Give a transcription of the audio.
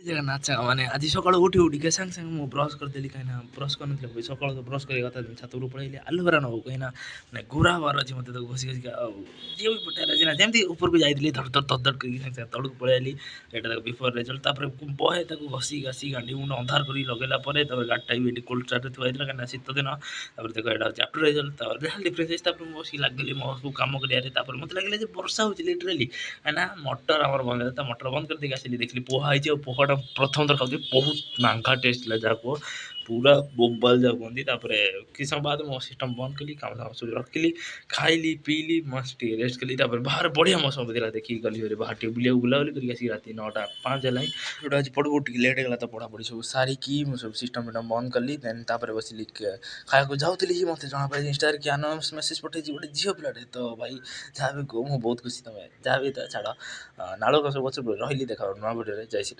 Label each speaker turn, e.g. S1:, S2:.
S1: ଜଗନ୍ନାଥ ସାଙ୍ଗମାନେ ଆଜି ସକାଳୁ ଉଠି ଉଠିକା ସାଙ୍ଗେ ସାଙ୍ଗେ ମୁଁ ବ୍ରସ୍ କରିଦେଲି କାହିଁକିନା ବ୍ରସ୍ କରିନଥିଲି ସକାଳୁ ତ ବ୍ରସ୍ କରିବା କଥା ଛାତ ଉପରୁ ପଳେଇଲି ଆଲୋଭେରା ନେବୁ କାହିଁକିନା ମାନେ ଗୋରା ହବାର ଅଛି ମୋତେ ତାକୁ ଘଷି ଘଷିକା ଆଉ ଯିଏ ବି ପଟାର ଅଛି ନା ଯେମିତି ଉପରକୁ ଯାଇଥିଲି ଧଡ଼ ଧଡ଼ ଧଡ଼ ଧଡ଼ କରିକି ସାଙ୍ଗେ ସାଙ୍ଗେ ତଳକୁ ପଳେଇଲି ଏଇଟା ତାକୁ ବିଫୋର ରେଜଲ୍ଟ ତାପରେ ବହେ ତାକୁ ଘଷି ଘାସି ଗାଣ୍ଡି ମୁଣ୍ଡ ଅନ୍ଧାର କରି ଲଗେଇଲା ପରେ ତାପରେ ଗାଡ଼ିଟା ବି ଏଠି କୋଲ୍ଡ ଷ୍ଟାର୍ଟରେ ଥୁଆ ହେଇଥିଲା କାହିଁକିନା ଶୀତ ଦିନ ତାପରେ ଦେଖ ଏଇଟା ହେଉଛି ଆଫ୍ଟର ରେଜଲ୍ଟ ତାପରେ ଯାହା ଡିଫରେନ୍ସ ହେଇଛି ତାପରେ ମୁଁ ବସିକି ଲାଗିଲି ମୋ ସବୁ କାମ କରିବାରେ ତାପରେ ମୋତେ ଲାଗିଲା ଯେ ବର୍ଷା ହେଉଛି ଲିଟରାଲି କାହିଁକିନା ମଟର ଆମର ବନ୍ଦ ହେଲା ତା ମଟର ବନ୍ଦ କରିଦେଇକି ଆସିଲି ଦେଖିଲି ପୋହା ହେଇଛି ଆଉ ପୋହାଟା ପ୍ରଥମ ଥର ଖାଉଥିଲି ବହୁତ ନାଙ୍ଗା ଟେଷ୍ଟ ଥିଲା ଯାହାକୁ ପୁରା ବୋବାଲ ଯାହା କୁହନ୍ତି ତାପରେ କିଛି ସମୟ ବାଦ ମୋ ସିଷ୍ଟମ୍ ବନ୍ଦ କଲି କାମ ଦାମ ସବୁ ରଖିଲି ଖାଇଲି ପିଇଲି ମସ୍ତ ଟିକେ ରେଷ୍ଟ କଲି ତାପରେ ବାହାରେ ବଢ଼ିଆ ମୌସମ ଥିଲା ଦେଖିକି ଗଲି ଭାରି ବାହାରେ ଟିକେ ବୁଲିବାକୁ ବୁଲାବୁଲି କରିକି ଆସିକି ରାତି 9:05 ହେଲାଣି ଯୋଉଟା ଆଜି ପଢ଼ୁ ଟିକେ ଲେଟ୍ ହେଇଗଲା ତ ପଢ଼ାପଢ଼ି ସବୁ ସାରିକି ମୁଁ ସବୁ ସିଷ୍ଟମ୍ ଫିଷ୍ଟମ୍ ବନ୍ଦ କଲି ଦେନ୍ ତାପରେ ବସିଲି ଖାଇବାକୁ ଯାଉଥିଲି ହିଁ ମୋତେ ଜଣାପଡ଼ିଲା ଇନଷ୍ଟାରେ କି ଆନୋନିମସ୍ ମେସେଜ୍ ପଠେଇଛି ଗୋଟେ ଝିଅ ପିଲାଟେ ତ ଭାଇ ଯାହା ବି କୁହ ମୁଁ ବହୁତ ଖୁସି ତମେ ଯାହା ବି ଛାଡ଼ ନାଳୁକ ସବୁ ଗଛ ରହିଲି ଦେଖା ନୂଆ ଭିଡ଼ିଓରେ ଜୟ ଶ୍ରୀ